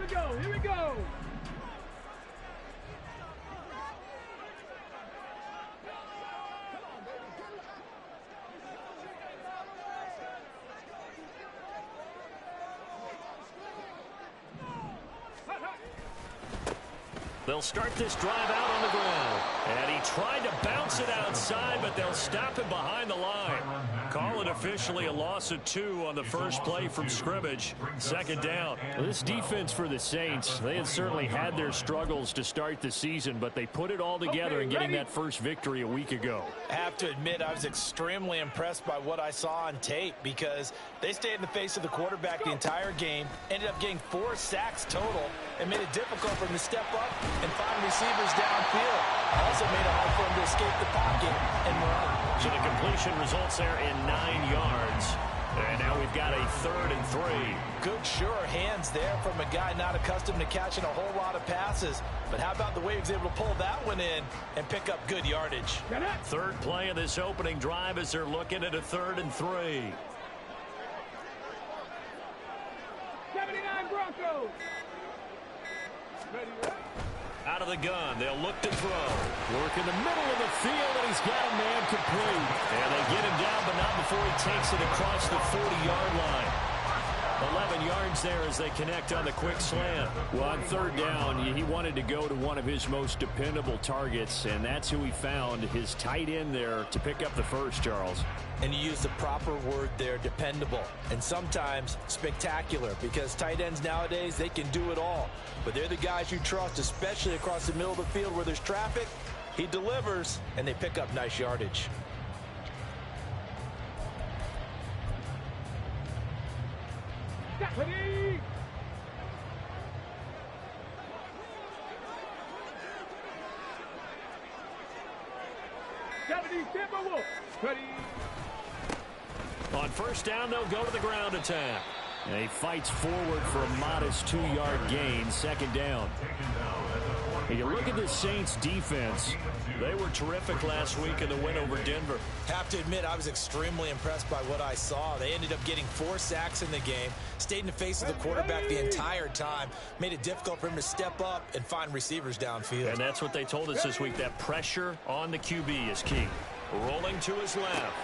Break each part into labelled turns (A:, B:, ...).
A: we go. Here we go.
B: They'll start this drive out on the ground. And he tried to bounce it outside, but they'll stop him behind the line. Call it officially a loss of 2 on the first play from scrimmage. Second down.
C: Well, this defense for the Saints, they had certainly had their struggles to start the season, but they put it all together in getting that first victory a week ago.
D: I have to admit, I was extremely impressed by what I saw on tape because they stayed in the face of the quarterback the entire game, ended up getting 4 sacks total, and made it difficult for him to step up and find receivers downfield. Also made it hard for him to escape the pocket and run.
B: So the completion results there in 9 yards. And now we've got a 3rd and 3.
D: Good, sure hands there from a guy not accustomed to catching a whole lot of passes. But how about the way he was able to pull that one in and pick up good yardage?
B: Third play of this opening drive as they're looking at a 3rd and 3.
A: 79 Broncos.
B: Out of the gun, they'll look to throw.
C: Work in the middle of the field, and he's got a man complete.
B: And they get him down, but not before he takes it across the 40-yard line. 11 yards there as they connect on the quick slant.
C: Well, on 3rd down, he wanted to go to one of his most dependable targets, and that's who he found, his tight end there, to pick up the first, Charles.
D: And you use the proper word there, dependable. And sometimes spectacular, because tight ends nowadays, they can do it all. But they're the guys you trust, especially across the middle of the field where there's traffic. He delivers, and they pick up nice yardage.
A: Ready. Ready.
B: On first down, they'll go to the ground attack.
C: And he fights forward for a modest 2-yard gain, second down. And you look at the Saints defense.
B: They were terrific last week in the win over Denver.
D: Have to admit, I was extremely impressed by what I saw. They ended up getting 4 sacks in the game, stayed in the face of the quarterback the entire time, made it difficult for him to step up and find receivers downfield.
B: And that's what they told us this week, that pressure on the QB is key. Rolling to his left.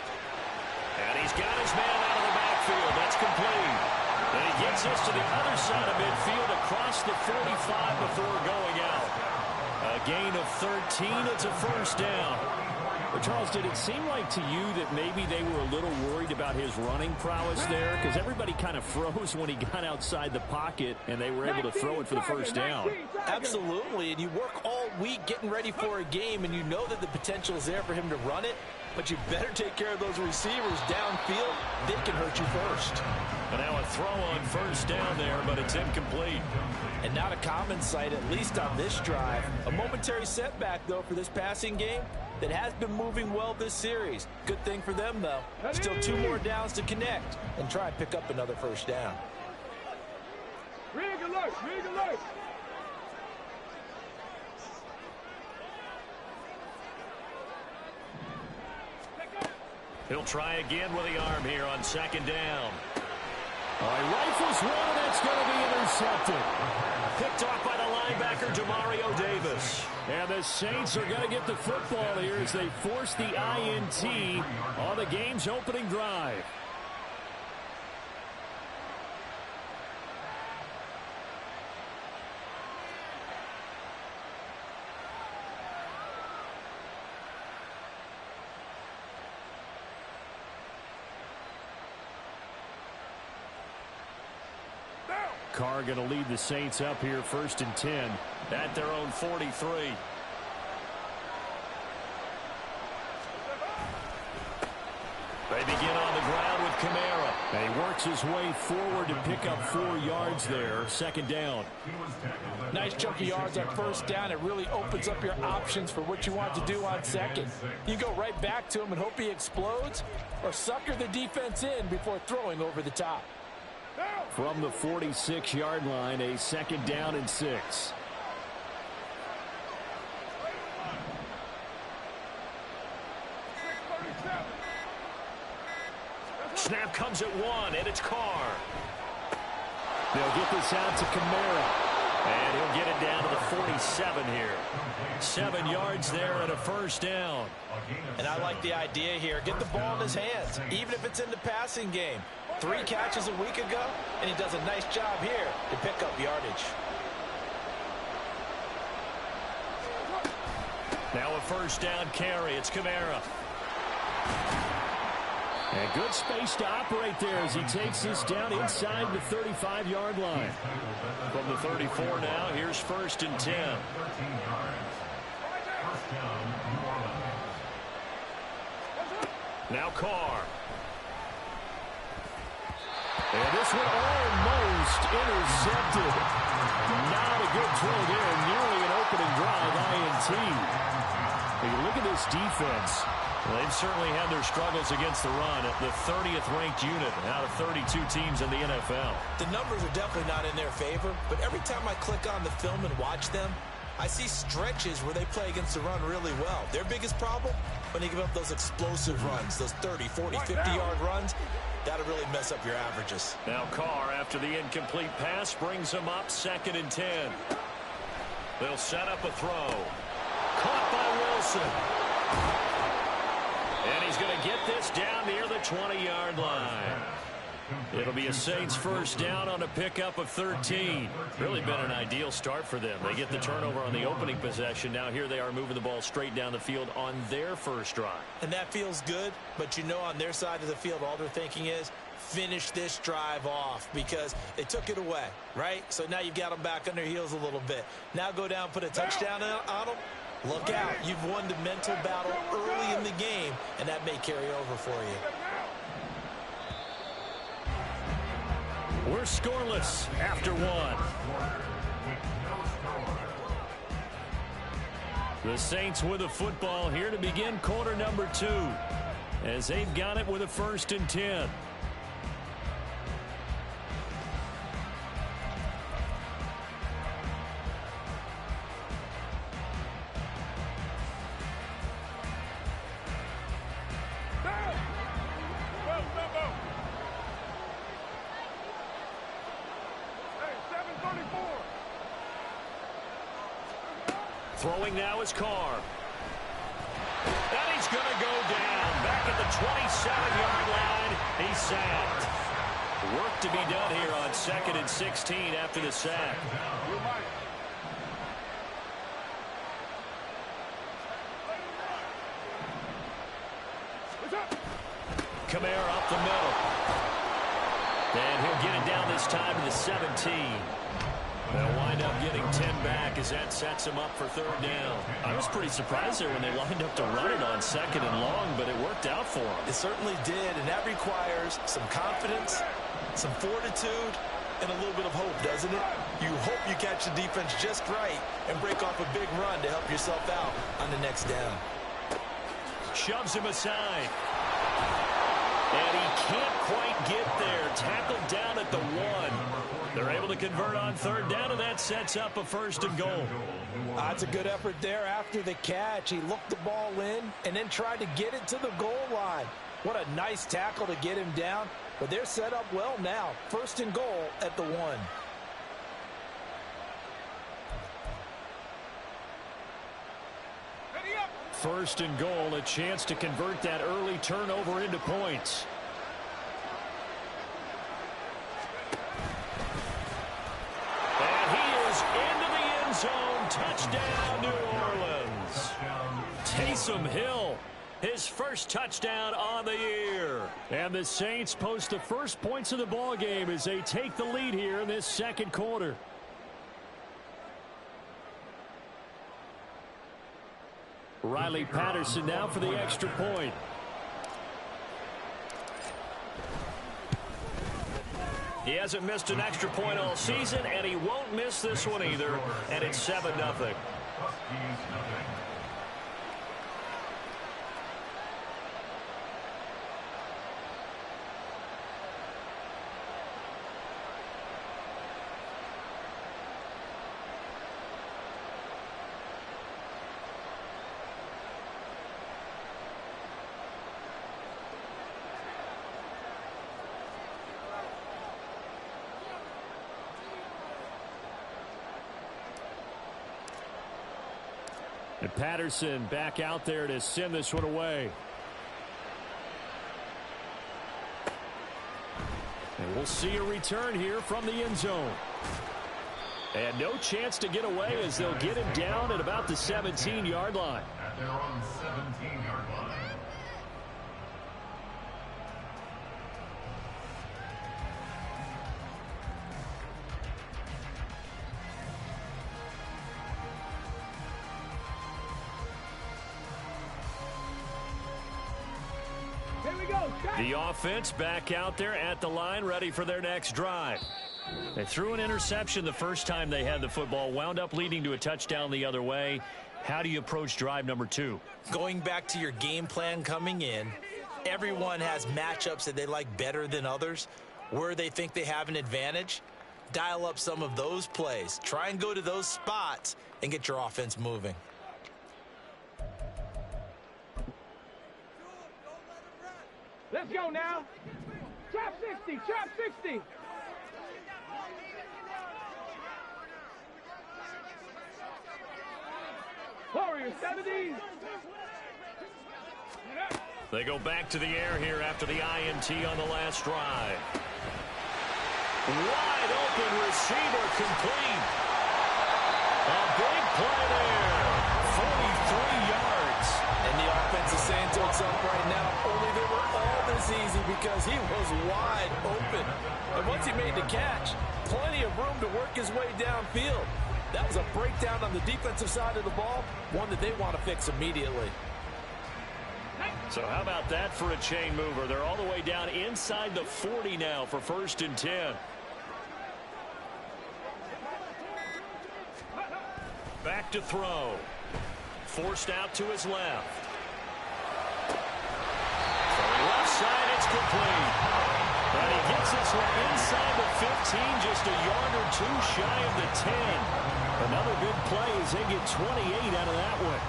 B: And he's got his man out of the backfield. That's complete. And he gets us to the other side of midfield across the 45 before going out. A gain of 13. It's a first down.
C: But Charles, did it seem like to you that maybe they were a little worried about his running prowess there? Because everybody kind of froze when he got outside the pocket, and they were able to throw it for the first down.
D: Absolutely, and you work all week getting ready for a game, and you know that the potential is there for him to run it, but you better take care of those receivers downfield. They can hurt you first.
B: And now a throw on first down there, but it's incomplete.
D: And not a common sight, at least on this drive. A momentary setback, though, for this passing game that has been moving well this series. Good thing for them, though. Still 2 more downs to connect and try and pick up another first down.
A: Rig alert, rig alert.
B: He'll try again with the arm here on second down.
C: All right, rifles one, and it's going to be intercepted.
B: Picked off by the linebacker, Demario Davis.
C: And the Saints are going to get the football here as they force the INT on the game's opening drive. Carr going to lead the Saints up here, 1st and 10.
B: At their own 43. They begin on the ground with Kamara.
C: And he works his way forward to pick up 4 yards there, second down.
D: Nice chunky yards on first down. It really opens up your options for what you want to do on second. You go right back to him and hope he explodes, or sucker the defense in before throwing over the top.
C: From the 46-yard line, a second down and 6.
B: Snap comes at 1, and it's Carr.
C: They'll get this out to Kamara.
B: And he'll get it down to the 47 here. 7 yards there and a first down.
D: And I like the idea here. Get the ball in his hands, even if it's in the passing game. 3 catches a week ago, and he does a nice job here to pick up yardage.
B: Now a first down carry. It's Kamara.
C: And good space to operate there as he takes this down inside the 35-yard line.
B: From the 34 now, here's first and 10. Now Carr.
C: And this one almost intercepted. Not a good throw there. Nearly an opening drive, INT. When you look at this defense.
B: Well, they've certainly had their struggles against the run at the 30th ranked unit out of 32 teams in the NFL.
D: The numbers are definitely not in their favor, but every time I click on the film and watch them, I see stretches where they play against the run really well. Their biggest problem, when they give up those explosive runs, those 30, 40, 50-yard runs, that'll really mess up your averages.
B: Now Carr, after the incomplete pass, brings him up 2nd and 10. They'll set up a throw. Caught by Wilson. And he's going to get this down near the 20-yard line. It'll be a Saints first down on a pickup of 13. Really been an ideal start for them. They get the turnover on the opening possession. Now here they are moving the ball straight down the field on their first drive.
D: And that feels good, but you know on their side of the field all they're thinking is finish this drive off because they took it away, right? So now you've got them back on their heels a little bit. Now go down, put a touchdown on them. Look out. You've won the mental battle early in the game, and that may carry over for you.
B: We're scoreless after 1. The Saints with the football here to begin quarter number 2 as they've got it with a 1st and 10. Throwing now is Carr. And he's going to go down. Back at the 27-yard line. He's sacked. Work to be done here on 2nd and 16 after the sack. Kamara up the middle. And he'll get it down this time to the 17. They'll wind up getting 10 back as that sets him up for 3rd down. I was pretty surprised there when they lined up to run it on 2nd and long, but it worked out for them.
D: It certainly did, and that requires some confidence, some fortitude, and a little bit of hope, doesn't it? You hope you catch the defense just right and break off a big run to help yourself out on the next down.
B: Shoves him aside. And he can't quite get there. Tackled down at the 1. They're able to convert on 3rd down, and that sets up a 1st and goal.
D: That's a good effort there after the catch. He looked the ball in and then tried to get it to the goal line. What a nice tackle to get him down. But they're set up well now. 1st and goal at the 1.
B: First and goal, a chance to convert that early turnover into points. And he is into the end zone. Touchdown, New Orleans. Taysom Hill, his first touchdown on the year.
C: And the Saints post the first points of the ball game as they take the lead here in this 2nd quarter. Riley Patterson now for the extra point.
B: He hasn't missed an extra point all season, and he won't miss this one either. And it's 7-0.
C: And Patterson back out there to send this one away. And we'll see a return here from the end zone. And no chance to get away as they'll get him down at about the 17-yard line.
E: At their own 17-yard line.
B: The offense back out there at the line, ready for their next drive. They threw an interception the first time they had the football, wound up leading to a touchdown the other way. How do you approach drive number 2?
D: Going back to your game plan coming in, everyone has matchups that they like better than others. Where they think they have an advantage, dial up some of those plays. Try and go to those spots and get your offense moving.
A: Let's go now. Trap 60, trap 60. Warriors 70.
B: They go back to the air here after the INT on the last drive. Wide open receiver complete. A big play there. 43 yards.
D: And the offense is saying to itself right now, only they were all this easy because he was wide open. And once he made the catch, plenty of room to work his way downfield. That was a breakdown on the defensive side of the ball, one that they want to fix immediately.
B: So how about that for a chain mover? They're all the way down inside the 40 now for 1st and 10. Back to throw. Forced out to his left. From the left side, it's complete. And he gets this one inside the 15, just a yard or two shy of the 10. Another big play as they get 28 out of that one.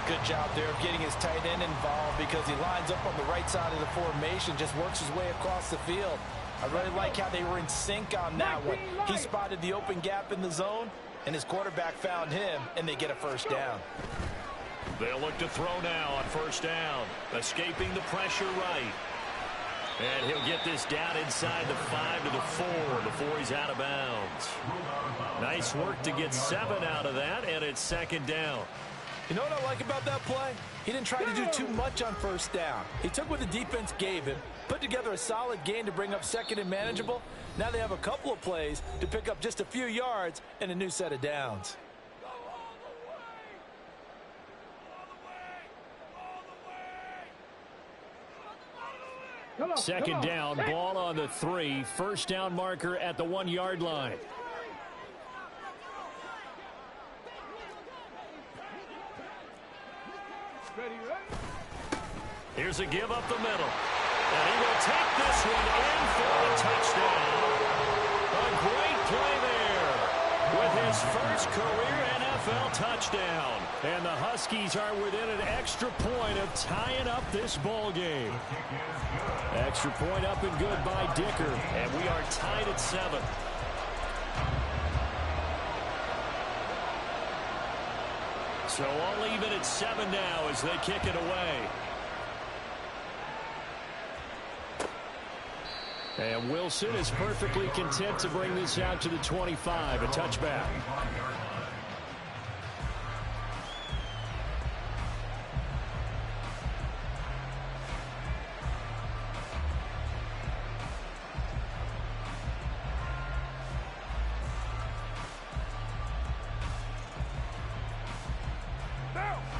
D: Good job there of getting his tight end involved because he lines up on the right side of the formation, just works his way across the field. I really like how they were in sync on that one. He spotted the open gap in the zone, and his quarterback found him, and they get a first down.
B: They'll look to throw now on 1st down. Escaping the pressure right. And he'll get this down inside the 5 to the 4 before he's out of bounds. Nice work to get 7 out of that, and it's 2nd down.
D: You know what I like about that play? He didn't try to do too much on 1st down. He took what the defense gave him, put together a solid gain to bring up 2nd and manageable. Now they have a couple of plays to pick up just a few yards and a new set of downs.
C: Second down, ball on the 3. 1st down marker at the 1-yard line.
B: Here's a give up the middle. And he will take this one in for a touchdown. A great play there with his first career NFL touchdown. And the Huskies are within an extra point of tying up this ball game. Extra point up and good by Dicker. And we are tied at 7. So all even at 7 now as they kick it away. And Wilson is perfectly content to bring this out to the 25, a touchback.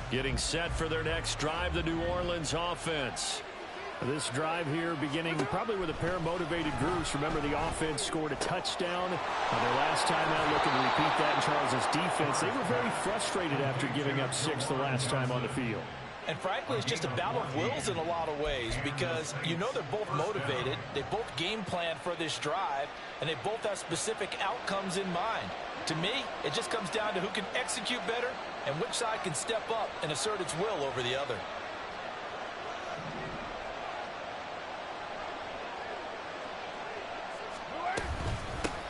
B: Getting set for their next drive, the New Orleans offense. This drive here beginning probably with a pair of motivated groups. Remember, the offense scored a touchdown their last time out, looking to repeat that in Charles's defense. They were very frustrated after giving up 6 the last time on the field.
D: And frankly, it's just a battle of wills in a lot of ways because you know they're both motivated. They both game plan for this drive, and they both have specific outcomes in mind. To me, it just comes down to who can execute better and which side can step up and assert its will over the other.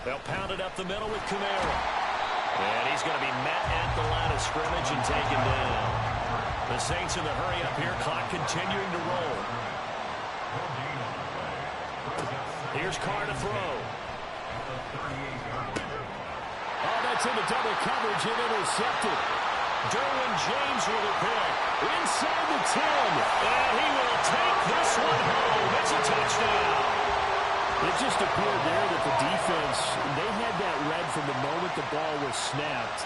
B: They'll pound it up the middle with Kamara. And he's going to be met at the line of scrimmage and taken down. The Saints in the hurry up here. Clock continuing to roll. Here's Carr to throw.
C: Oh, that's into double coverage and intercepted.
B: Derwin James with a pick. Inside the 10. And he will take this one home. It's a touchdown.
C: It just appeared there that the defense, they had that read from the moment the ball was snapped.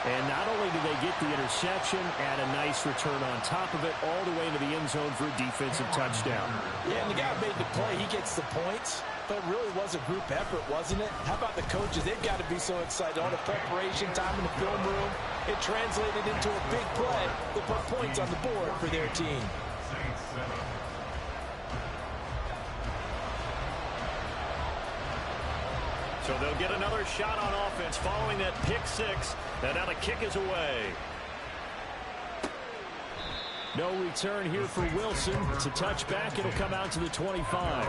C: And not only did they get the interception, add a nice return on top of it, all the way into the end zone for a defensive touchdown.
D: Yeah, and the guy who made the play, he gets the points. But it really was a group effort, wasn't it? How about the coaches? They've got to be so excited. All the preparation time in the film room, it translated into a big play that put points on the board for their team.
B: So they'll get another shot on offense following that pick six. And now the kick is away.
C: No return here for Wilson. It's a touchback. It'll come out to the 25.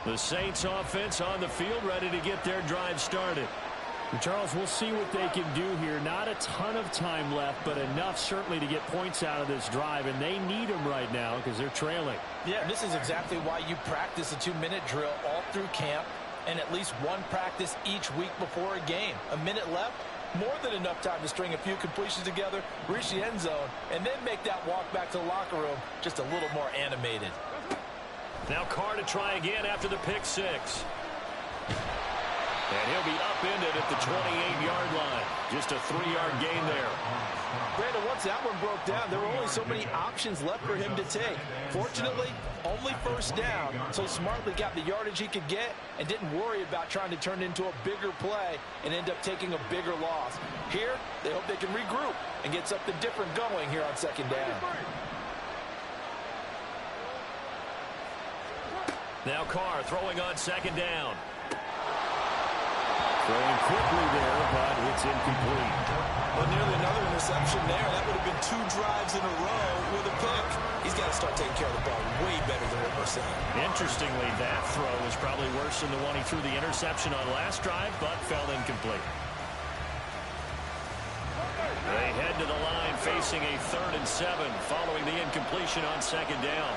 B: The Saints offense on the field, ready to get their drive started.
C: Charles, we'll see what they can do here. Not a ton of time left, but enough certainly to get points out of this drive, and they need them right now because they're trailing.
D: Yeah, this is exactly why you practice a 2-minute drill all through camp and at least one practice each week before a game. A minute left, more than enough time to string a few completions together, reach the end zone, and then make that walk back to the locker room just a little more animated.
B: Now Carr to try again after the pick six. And he'll be upended at the 28-yard line. Just a 3-yard gain there.
D: Brandon, once that one broke down, there were only so many options left for him to take. Fortunately, only first down, so smartly got the yardage he could get and didn't worry about trying to turn it into a bigger play and end up taking a bigger loss. Here, they hope they can regroup and get something different going here on second down.
B: Now Carr throwing on second down.
C: Throwing quickly there, but it's incomplete.
D: But nearly another interception there. That would have been 2 drives in a row with a pick. He's got to start taking care of the ball way better than what we're seeing.
B: Interestingly, that throw was probably worse than the one he threw the interception on last drive, but fell incomplete. They head to the line facing a 3rd and 7 following the incompletion on second down.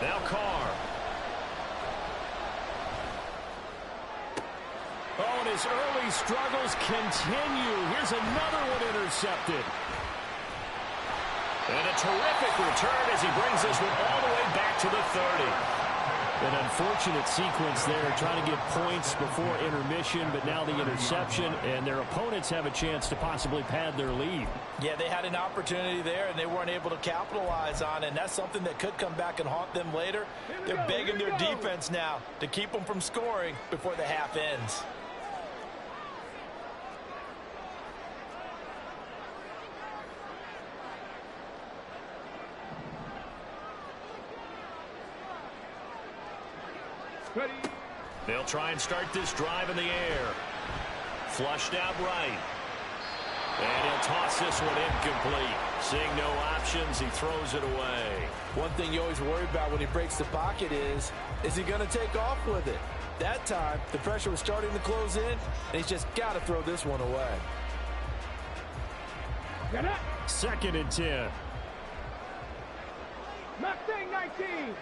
B: Now Carr.
C: Oh, and his early struggles continue. Here's another one intercepted.
B: And a terrific return as he brings this one all the way back to the 30.
C: An unfortunate sequence there, trying to get points before intermission, but now the interception, and their opponents have a chance to possibly pad their lead.
D: Yeah, they had an opportunity there, and they weren't able to capitalize on it, and that's something that could come back and haunt them later. They're begging their defense now to keep them from scoring before the half ends.
A: Ready.
B: They'll try and start this drive in the air. Flushed out right. And he'll toss this one incomplete. Seeing no options, he throws it away.
D: One thing you always worry about when he breaks the pocket is he going to take off with it? That time, the pressure was starting to close in, and he's just got to throw this one away.
A: Get up.
C: 2nd and 10.
A: Mustang 19.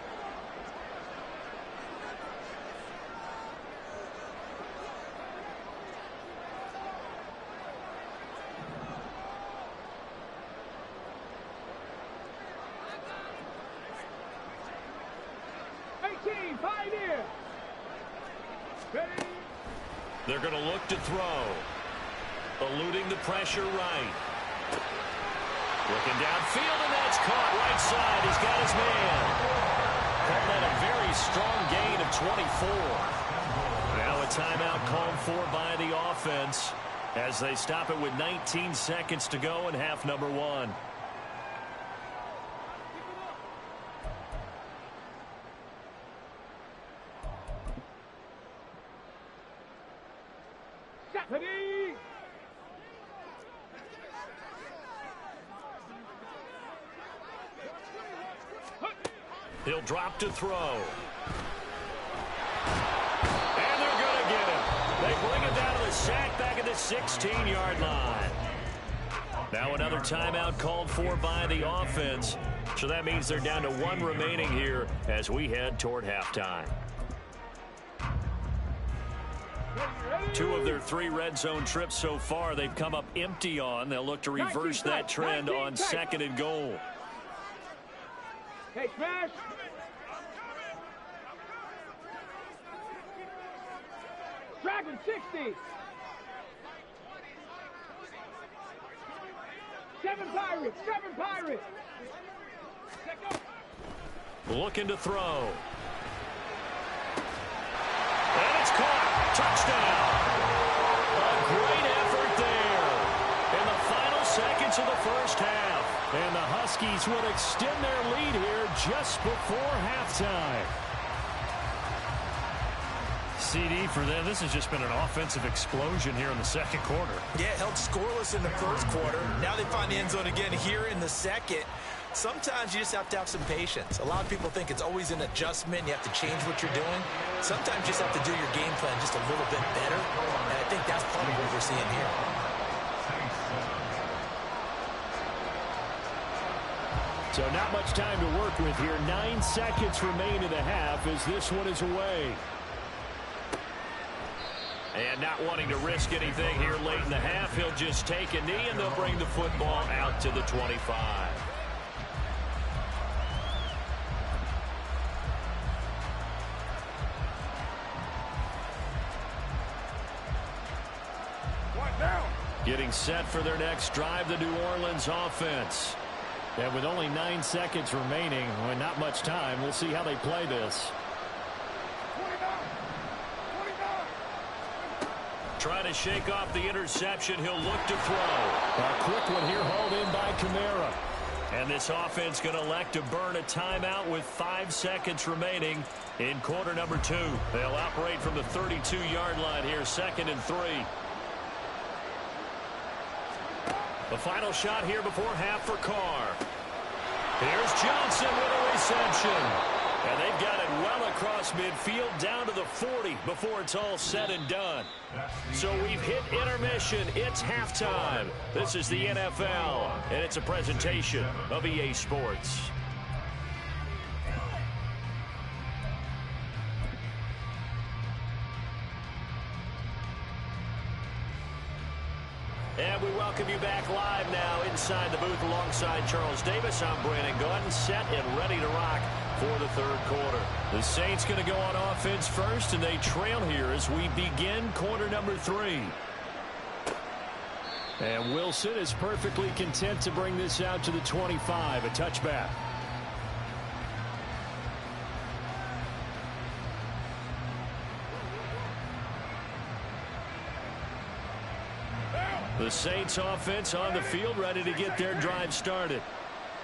A: Pioneer. Ready.
B: They're going to look to throw. Eluding the pressure right. Looking downfield, and that's caught right side. He's got his man. Called that a very strong gain of 24. Now a timeout called for by the offense as they stop it with 19 seconds to go in half number 1.
A: Ready?
B: He'll drop to throw. And they're going to get him. They bring him down to the sack back at the 16-yard line. Now another timeout called for by the offense. So that means they're down to one remaining here as we head toward halftime. 2 of their 3 red zone trips so far they've come up empty on. They'll look to reverse that trend on 2nd and goal.
A: Hey, smash! Dragon 60! 7 Pirates! 7 Pirates!
B: Looking to throw. And it's caught. Touchdown. A great effort there in the final seconds of the first half.
C: And the Huskies would extend their lead here just before halftime. CD for them. This has just been an offensive explosion here in the second quarter.
D: Yeah, held scoreless in the first quarter. Now they find the end zone again here in the second. Sometimes you just have to have some patience. A lot of people think it's always an adjustment. You have to change what you're doing. Sometimes you just have to do your game plan just a little bit better. And I think that's part of what we're seeing here.
C: So not much time to work with here. 9 seconds remain in the half as this one is away.
B: And not wanting to risk anything here late in the half, he'll just take a knee and they'll bring the football out to the 25. Getting set for their next drive, the New Orleans offense.
C: And with only 9 seconds remaining, and not much time, we'll see how they play this.
B: Trying to shake off the interception, he'll look to throw.
C: A quick one here hauled in by Kamara.
B: And this offense going to elect to burn a timeout with 5 seconds remaining in quarter number 2. They'll operate from the 32-yard line here, 2nd and 3. The final shot here before half for Carr. Here's Johnson with a reception. And they've got it well across midfield down to the 40 before it's all said and done. So we've hit intermission. It's halftime. This is the NFL, and it's a presentation of EA Sports. And we welcome you back live now inside the booth alongside Charles Davis. I'm Brandon Gaudin, set and ready to rock for the third quarter. The Saints going to go on offense first, and they trail here as we begin quarter number 3.
C: And Wilson is perfectly content to bring this out to the 25, a touchback.
B: The Saints offense on the field, ready to get their drive started.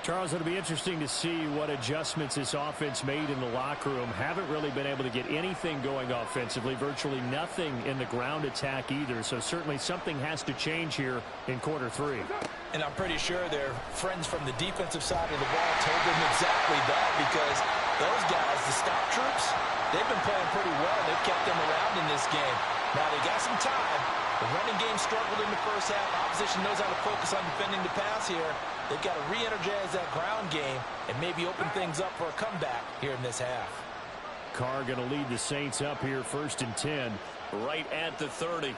C: Charles, it'll be interesting to see what adjustments this offense made in the locker room. Haven't really been able to get anything going offensively, virtually nothing in the ground attack either. So certainly something has to change here in quarter 3.
D: And I'm pretty sure their friends from the defensive side of the ball told them exactly that, because those guys, the stop troops, they've been playing pretty well. They've kept them around in this game. Now they got some time. The running game struggled in the first half. Opposition knows how to focus on defending the pass here. They've got to re-energize that ground game and maybe open things up for a comeback here in this half.
C: Carr going to lead the Saints up here, 1st and 10.
B: Right at the 30.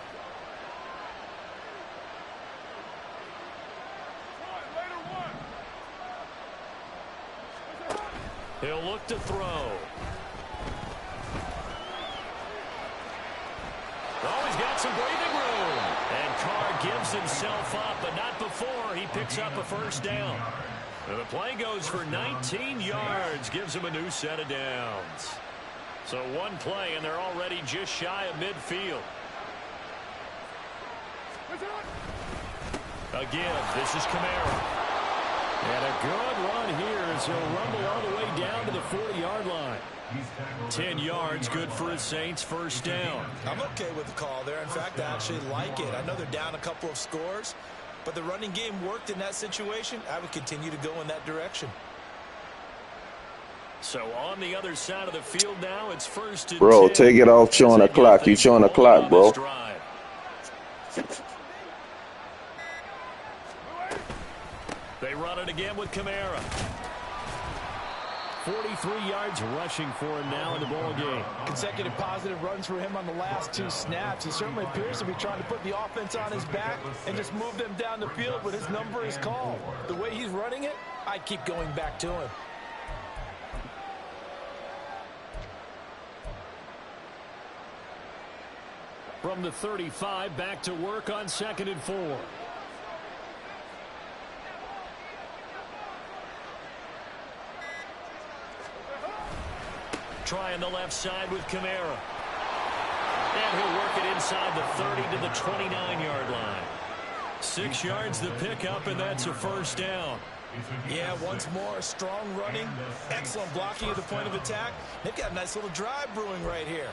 B: He'll look to throw. Oh, he's got some breathing room. And Carr gives himself up, but not before he picks up a first down. And the play goes for 19 yards, gives him a new set of downs. So one play, and they're already just shy of midfield. Again, this is Kamara.
C: And a good run here as he'll rumble all the way down to the 40-yard line.
B: 10 yards, good for his Saints, first down.
D: I'm okay with the call there. In fact, I actually like it. I know they're down a couple of scores, but the running game worked in that situation. I would continue to go in that direction.
B: So on the other side of the field now, it's first and 10.
F: Bro, take it off showing the clock. You showing the clock, bro.
B: They run it again with Kamara.
C: 43 yards rushing for him now in the ball game.
D: Consecutive positive runs for him on the last 2 snaps. He certainly appears to be trying to put the offense on his back and just move them down the field when his number is called. The way he's running it, I keep going back to him.
C: From the 35, back to work on 2nd and 4.
B: Trying the left side with Kamara. And he'll work it inside the 30 to the 29-yard line. 6 yards the pickup, and that's a first down.
D: Yeah, once more, strong running, excellent blocking at the point of attack. They've got a nice little drive brewing right here.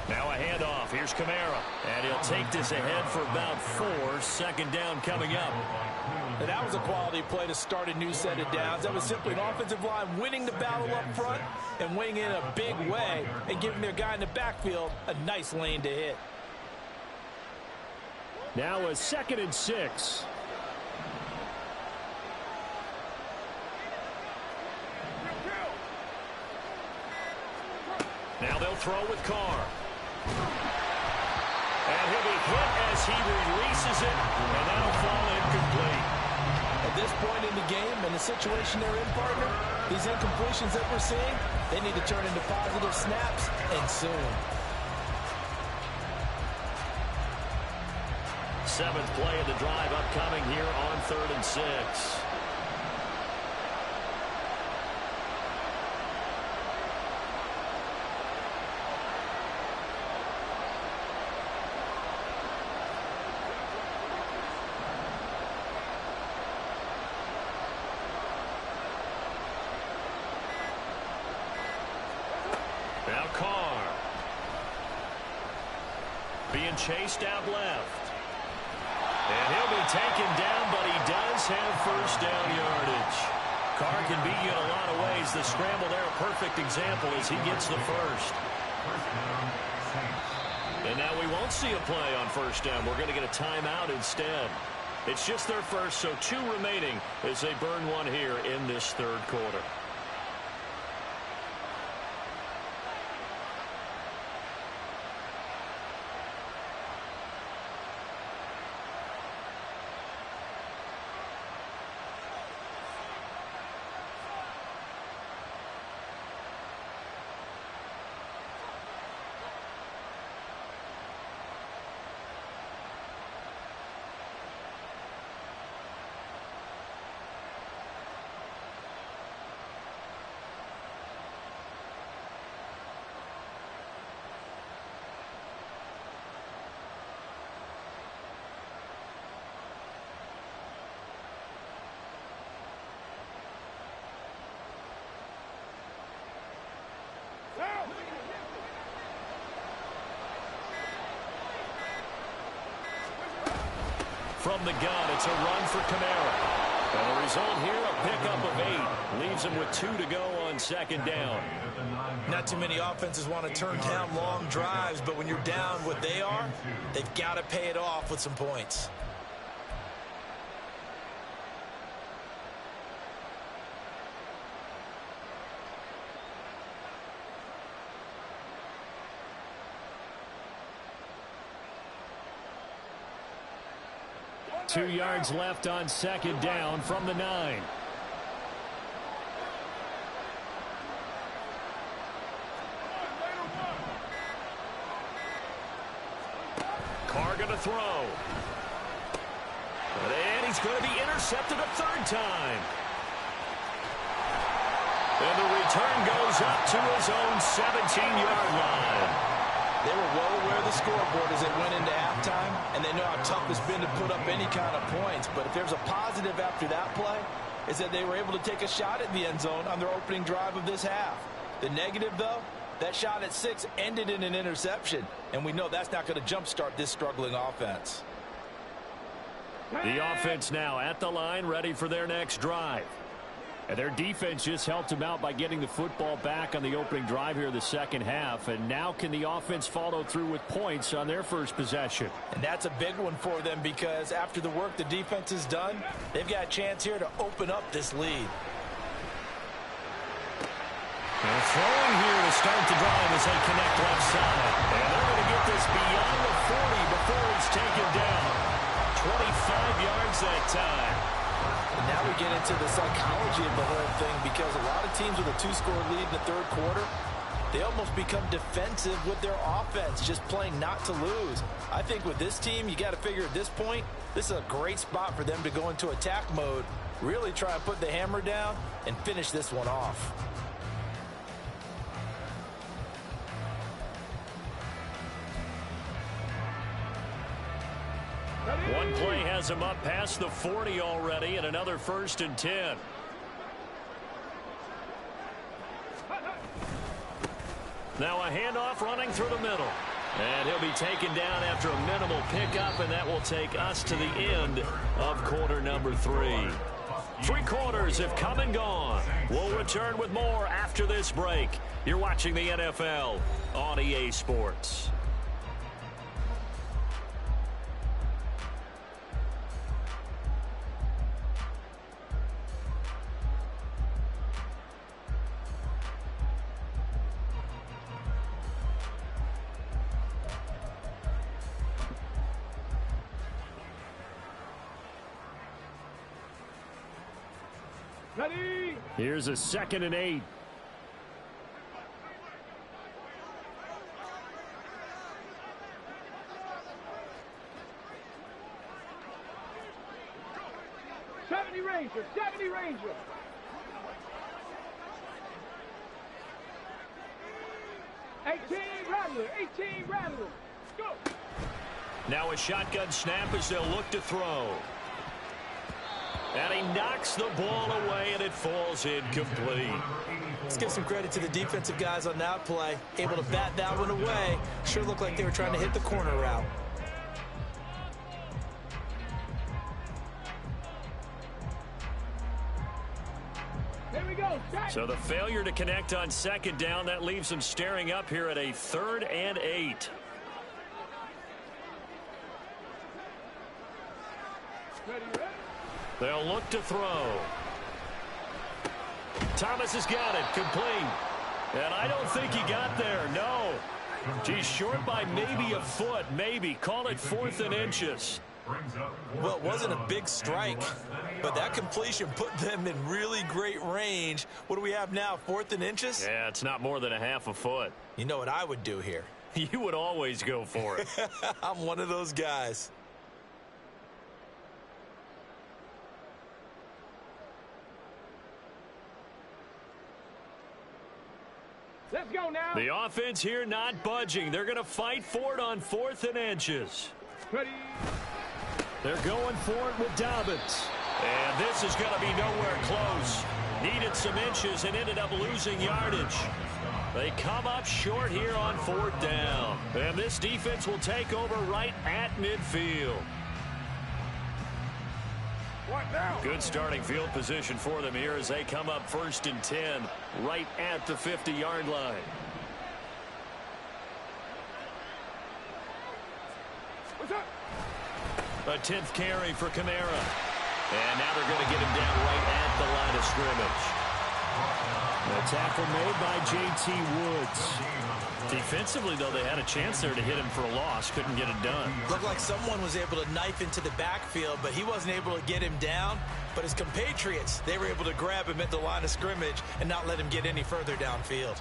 B: Now a handoff. Here's Kamara. And he'll take this ahead for about 4. 2nd down coming up.
D: And that was a quality play to start a new set of downs. That was simply an offensive line winning the battle up front and winning in a big way and giving their guy in the backfield a nice lane to hit.
C: Now a 2nd and 6.
B: Now they'll throw with Carr. And he'll be hit as he releases it, and that'll fall incomplete.
D: At this point in the game and the situation they're in, partner, these incompletions that we're seeing, they need to turn into positive snaps, and soon.
B: 7th play of the drive upcoming here on 3rd and 6. Now Carr. Being chased out left. And he'll be taken down, but he does have first down yardage. Carr can beat you in a lot of ways. The scramble there, a perfect example as he gets the first. And now we won't see a play on first down. We're going to get a timeout instead. It's just their first, so 2 remaining as they burn one here in this 3rd quarter. From the gun, it's a run for Kamara. And the result here, a pickup of 8. Leaves him with 2 to go on 2nd down.
D: Not too many offenses want to turn down long drives, but when you're down what they are, they've got to pay it off with some points.
C: Two yards left on 2nd down from the 9.
B: Are going to throw. And he's going to be intercepted a third time. And the return goes up to his own 17-yard line.
D: They were well aware of the scoreboard as they went into halftime, and they know how tough it's been to put up any kind of points. But if there's a positive after that play, is that they were able to take a shot at the end zone on their opening drive of this half. The negative, though, that shot at 6 ended in an interception, and we know that's not going to jumpstart this struggling offense.
B: The offense now at the line, ready for their next drive. And their defense just helped them out by getting the football back on the opening drive here in the second half. And now can the offense follow through with points on their first possession?
D: And that's a big one for them because after the work the defense has done, they've got a chance here to open up this lead.
B: They're throwing here to start the drive as they connect left side. And they're going to get this beyond the 40 before he's taken down. 25 yards that time.
D: And now we get into the psychology of the whole thing because a lot of teams with a 2-score lead in the third quarter, they almost become defensive with their offense, just playing not to lose. I think with this team, you got to figure at this point, this is a great spot for them to go into attack mode, really try and put the hammer down and finish this one off.
B: One play has him up past the 40 already, and another 1st and 10. Now a handoff running through the middle. And he'll be taken down after a minimal pickup, and that will take us to the end of quarter number 3. 3 quarters have come and gone. We'll return with more after this break. You're watching the NFL on EA Sports.
A: Ready?
C: Here's a 2nd and 8.
A: Ranger, 70 Ranger. Rattler, 18 Rattler. Go.
B: Now a shotgun snap as they'll look to throw. And he knocks the ball away, and it falls incomplete.
D: Let's give some credit to the defensive guys on that play. Able to bat that one away. Sure looked like they were trying to hit the corner route.
A: Here we go.
B: So the failure to connect on 2nd down, that leaves them staring up here at a 3rd and 8.
A: Ready.
B: They'll look to throw. Thomas has got it, complete. And I don't think he got there, no. He's short by maybe a foot, maybe. Call it 4th and inches.
D: Well, it wasn't a big strike, but that completion put them in really great range. What do we have now, 4th and inches?
B: Yeah, it's not more than a half a foot.
D: You know what I would do here?
B: You would always go for it.
D: I'm one of those guys.
A: Let's go now.
B: The offense here not budging. They're going to fight for it on 4th and inches.
A: Ready.
C: They're going for it with Dobbins.
B: And this is going to be nowhere close. Needed some inches and ended up losing yardage. They come up short here on 4th down. And this defense will take over right at midfield. Good starting field position for them here as they come up 1st and 10 right at the 50-yard line.
A: What's up?
B: A 10th carry for Kamara. And now they're going to get him down right at the line of scrimmage.
C: The tackle made by J.T. Woods.
B: Defensively, though, they had a chance there to hit him for a loss. Couldn't get it done.
D: Looked like someone was able to knife into the backfield, but he wasn't able to get him down. But his compatriots, they were able to grab him at the line of scrimmage and not let him get any further downfield.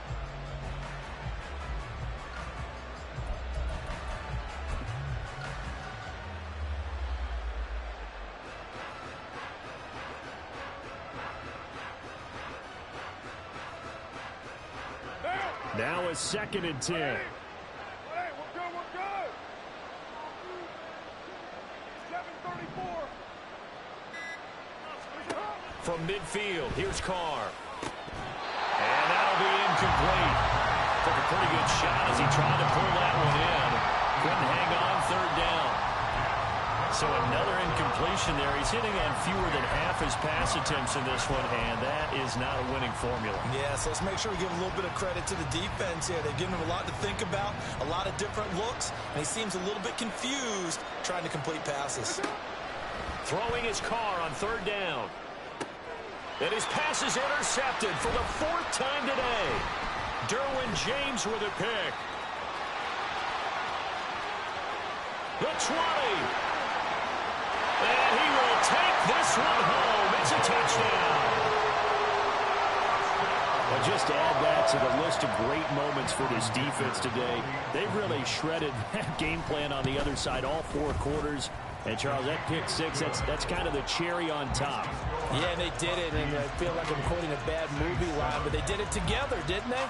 C: Now a 2nd and 10.
A: Hey, we're good, we're good. 7:34.
B: From midfield, here's Carr. And that'll be incomplete. Took a pretty good shot as he tried to pull that one in. Couldn't hang on 3rd down. So another incompletion there. He's hitting on fewer than half his pass attempts in this one, and that is not a winning formula.
D: Yeah, so let's make sure we give a little bit of credit to the defense here. They've given him a lot to think about, a lot of different looks, and he seems a little bit confused trying to complete passes.
B: Throwing his Carr on 3rd down. And his pass is intercepted for the 4th time today. Derwin James with a pick. The 20. And he will take this one home. It's a touchdown.
C: Well, just to add that to the list of great moments for this defense today, they've really shredded that game plan on the other side all 4 quarters. And, Charles, that pick 6, that's kind of the cherry on top.
D: Yeah, they did it, and I feel like I'm quoting a bad movie line, but they did it together, didn't they?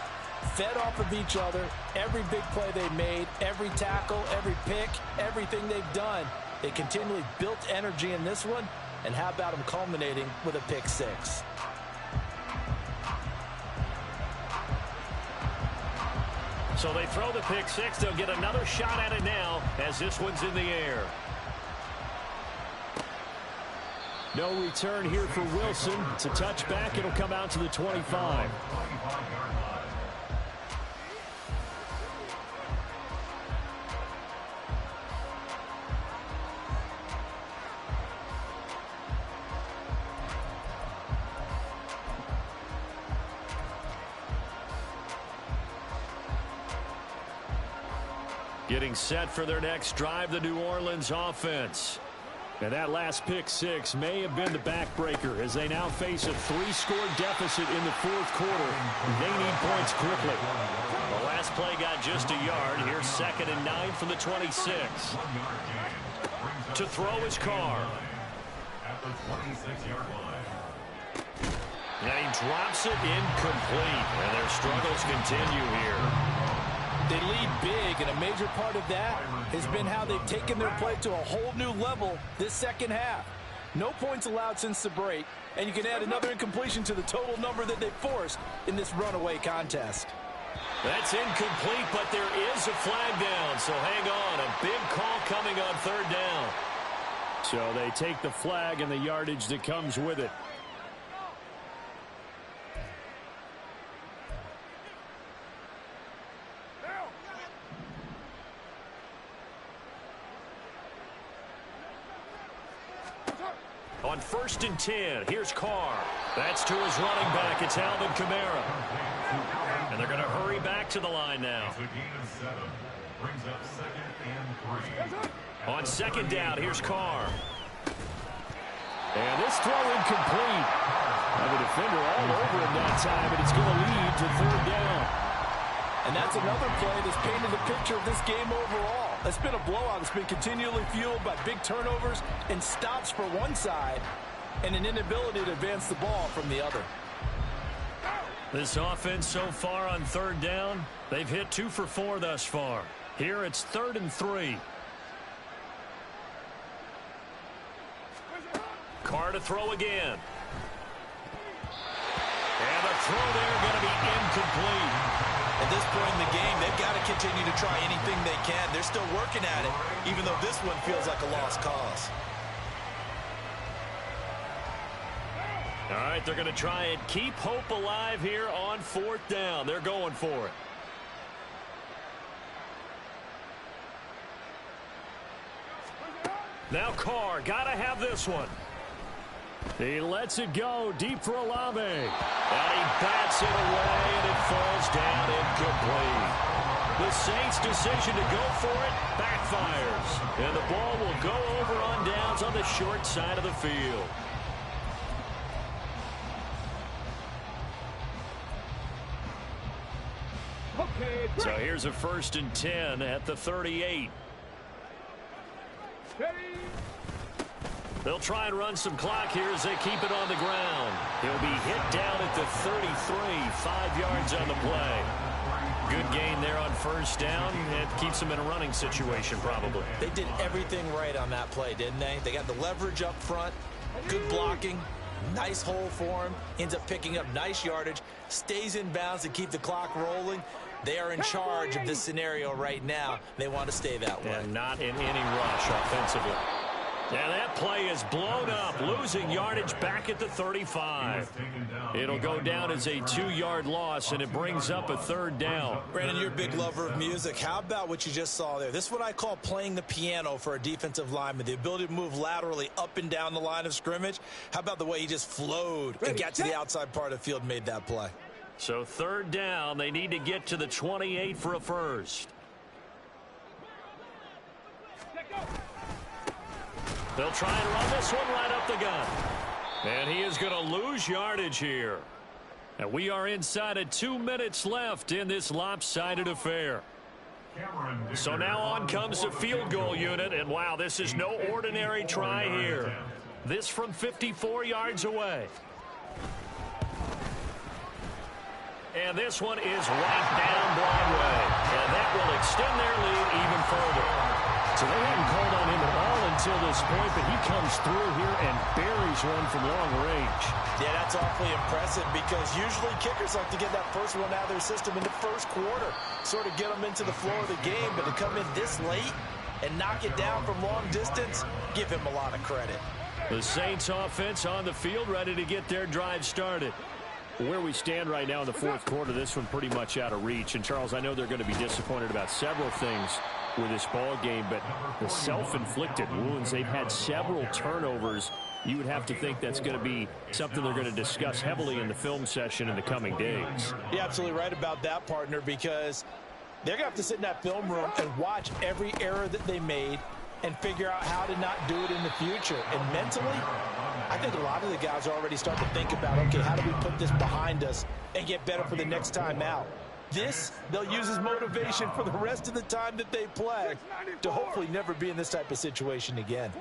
D: Fed off of each other, every big play they made, every tackle, every pick, everything they've done. They continually built energy in this one, and how about them culminating with a pick 6?
B: So they throw the pick 6. They'll get another shot at it now as this one's in the air.
C: No return here for Wilson. It's a touchback. It'll come out to the 25.
B: Getting set for their next drive, the New Orleans offense.
C: And that last pick 6 may have been the backbreaker as they now face a 3-score deficit in the 4th quarter. They need points quickly.
B: The last play got just a yard. Here's 2nd and 9 from the 26. To throw his Carr.
E: At the 26-yard line.
B: And he drops it incomplete. And their struggles continue here.
D: They lead big, and a major part of that has been how they've taken their play to a whole new level this 2nd half. No points allowed since the break, and you can add another incompletion to the total number that they forced in this runaway contest.
B: That's incomplete, but there is a flag down, so hang on. A big call coming on 3rd down.
C: So they take the flag and the yardage that comes with it.
B: On 1st and 10, here's Carr. That's to his running back. It's Alvin Kamara. And they're going to hurry back to the line now.
E: It's a gain of 7. Brings up 2nd and 3.
B: On 2nd down, here's Carr.
C: And this throw incomplete. Now the defender all over him that time, and it's going to lead to 3rd down.
D: And that's another play that's painted the picture of this game overall. It's been a blowout. It's been continually fueled by big turnovers and stops for one side and an inability to advance the ball from the other.
B: This offense so far on 3rd down, they've hit 2 for 4 thus far. Here it's 3rd and 3. Carr to throw again. And the throw there going to be incomplete.
D: At this point in the game, they've got to continue to try anything they can. They're still working at it, even though this one feels like a lost cause.
B: All right, they're going to try and keep hope alive here on 4th down. They're going for it. Now Carr, got to have this one.
C: He lets it go deep for Olave.
B: And he bats it away, and it falls down incomplete. The Saints' decision to go for it backfires. And the ball will go over on downs on the short side of the field.
A: Okay,
B: So here's a 1st and 10 at the 38.
A: Ready?
B: They'll try and run some clock here as they keep it on the ground. He'll be hit down at the 33, 5 yards on the play. Good gain there on first down. It keeps them in a running situation probably.
D: They did everything right on that play, didn't they? They got the leverage up front, good blocking, nice hole for him, ends up picking up nice yardage, stays in bounds to keep the clock rolling. They are in charge of this scenario right now. They want to stay that way.
B: And not in any rush offensively. And that play is blown up, losing yardage back at the 35. It'll go down as a 2-yard loss, and it brings up a third down.
D: Brandon, you're a big lover of music. How about what you just saw there? This is what I call playing the piano for a defensive lineman, the ability to move laterally up and down the line of scrimmage. How about the way he just flowed and got to the outside part of the field and made that play?
B: So third down, they need to get to the 28 for a first. They'll try and run this one right up the gut. And he is going to lose yardage here. And we are inside of 2 minutes left in this lopsided affair. So now on comes the field goal unit. And wow, this is no ordinary try here. This from 54 yards away. And this one is right down Broadway. And that will extend their lead even further. So they haven't called on him at all until this point, but he comes through here and buries one from long range.
D: Yeah, that's awfully impressive because usually kickers like to get that first one out of their system in the first quarter, sort of get them into the flow of the game, but to come in this late and knock it down from long distance, give him a lot of credit.
B: The Saints offense on the field ready to get their drive started.
C: Where we stand right now in the fourth quarter, this one pretty much out of reach. And, Charles, I know they're going to be disappointed about several things with this ball game, but the self-inflicted wounds, they've had several turnovers. You would have to think that's going to be something they're going to discuss heavily in the film session in the coming days.
D: You're absolutely right about that, partner, because they're going to have to sit in that film room and watch every error that they made and figure out how to not do it in the future. And mentally, I think a lot of the guys are already starting to think about, okay, how do we put this behind us and get better for the next time out? This, they'll use as motivation for the rest of the time that they play to hopefully never be in this type of situation again.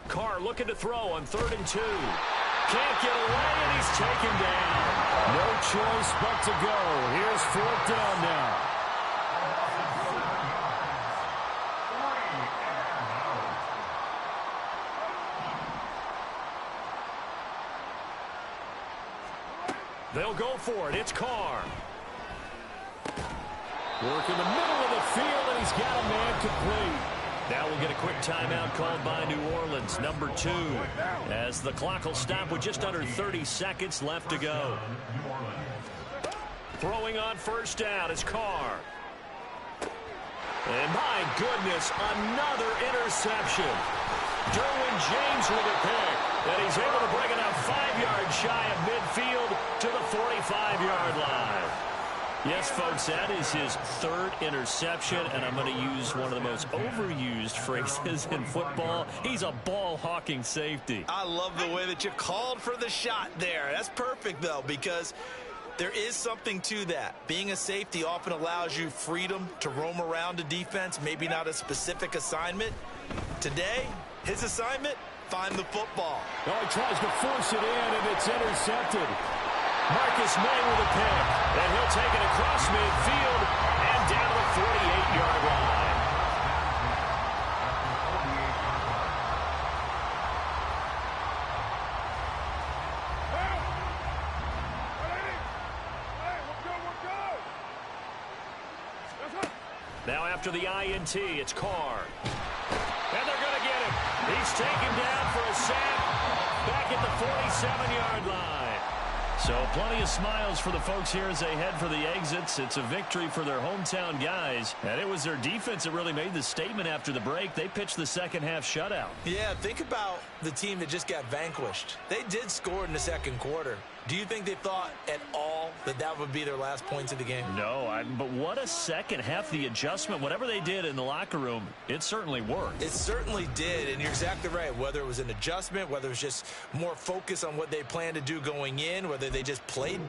B: Carr looking to throw on 3rd and 2. Can't get away, and he's taken down.
C: No choice but to go. Here's 4th down now.
B: They'll go for it. It's Carr.
C: Work in the middle of the field, and he's got a man complete.
B: Now we'll get a quick timeout called by New Orleans, number 2, as the clock will stop with just under 30 seconds left to go. Throwing on first down is Carr. And my goodness, another interception. Derwin James with a pick. And he's able to bring it up 5 yards shy of midfield to the 45-yard line. Yes, folks, that is his 3rd interception, and I'm going to use one of the most overused phrases in football. He's a ball-hawking safety.
D: I love the way that you called for the shot there. That's perfect, though, because there is something to that. Being a safety often allows you freedom to roam around a defense, maybe not a specific assignment. Today, his assignment, find the football.
C: Oh, he tries to force it in, and it's intercepted.
B: Marcus May with a pick, and he'll take it across midfield and down to the 48-yard line. Now after the INT, it's Carr. And they're going to get him. He's taken down for a sack back at the 47-yard line. So plenty of smiles for the folks here as they head for the exits. It's a victory for their hometown guys. And it was their defense that really made the statement after the break. They pitched the second half shutout.
D: Yeah, think about the team that just got vanquished. They did score in the second quarter. Do you think they thought at all that that would be their last points of the game?
B: No, but what a second half. The adjustment, whatever they did in the locker room, it certainly worked.
D: It certainly did, and you're exactly right. Whether it was an adjustment, whether it was just more focus on what they planned to do going in, whether they just played.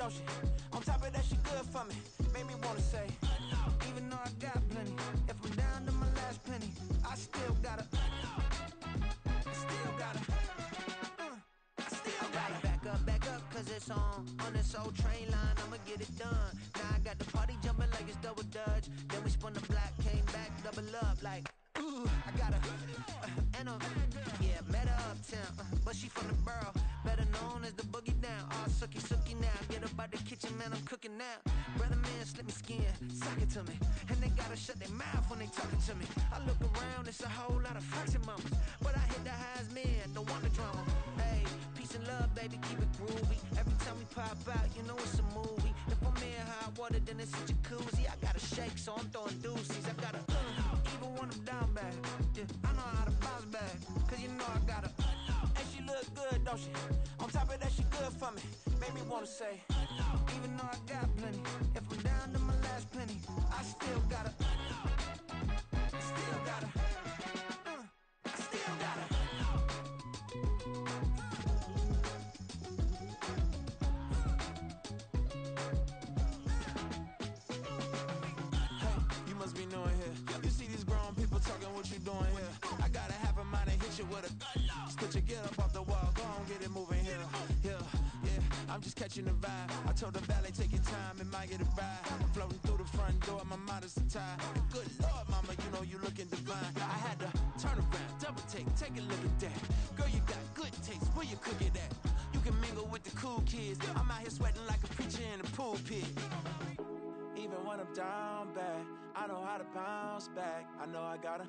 G: don't she? On top of that, she good for me. Made me wanna say, even though I got plenty, if I'm down to my last penny, I still gotta, back up, cause it's on this old train line, I'ma get it done. Now I got the party jumping like it's double dutch. Then we spun the block, came back, double up like, ooh, I got a, and a, yeah, met her uptown, but she from the borough, better known as the boogie down. All sucky now, get up out the kitchen, man, I'm cooking now. Brother man, slip me skin, suck it to me, and they gotta shut their mouth when they talking to me. I look around, it's a whole lot of foxy mamas, but I hit the highs, man, don't want the drama. Hey, peace and love, baby, keep it groovy. Every time we pop out, you know it's a movie. If I'm in hot water, then it's a jacuzzi. I gotta shake, so I'm throwing deuces. I gotta, even when I'm down bad, yeah, I know how to bounce back, cause you know I gotta, and she look good, don't she? On top of that, she good for me. Made me wanna say, even though I got plenty, if I'm down to my last penny, I still gotta, still gotta. Be knowing here. You see these grown people talking, what you doing here? I got a half a mind to hit you with a split your get up off the wall, go on, get it moving here. Yeah, I'm just catching the vibe. I told the valet, take your time, it might get a ride. I'm floating through the front door, my mind is tied. Good Lord, mama, you know you looking divine. I had to turn around, double take a look at that. Girl, you got good taste, where you cook it at? You can mingle with the cool kids. I'm out here sweating like a preacher in a pulpit. Even when I'm down bad, I know how to bounce back. I know I got her,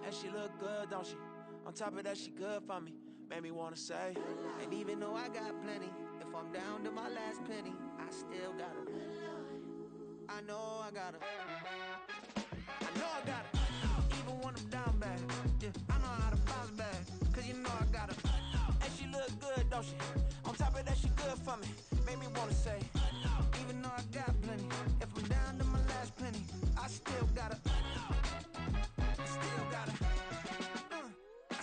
G: and she look good, don't she? On top of that, she good for me. Made me wanna say, and even though I got plenty, if I'm down to my last penny, I still got her. I know I got her. I know I got her. Even when I'm down bad, yeah, I know how to bounce back, cause you know I got her. And she look good, don't she? On top of that, she good for me. Made me wanna say, even though I got plenty, if I'm down to my last penny, I still gotta, still gotta,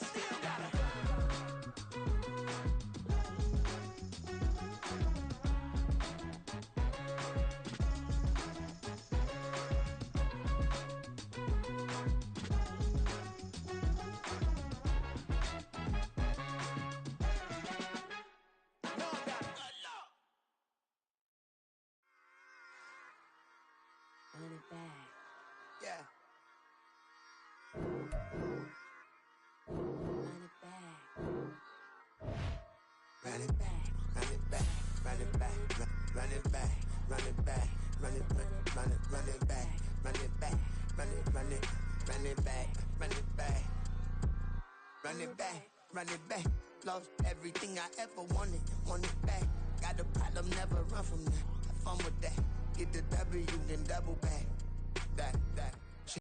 G: still gotta.
H: Run it back.
G: Yeah.
H: Run it back.
G: Run it back, run it back, run it back, run it back, run it back, run it back, run it back, run it back, run it back, run it back, run it back, run it back. Lost everything I ever wanted it back. Got a problem, never run from that. Have fun with that. Get the W, then double back. That.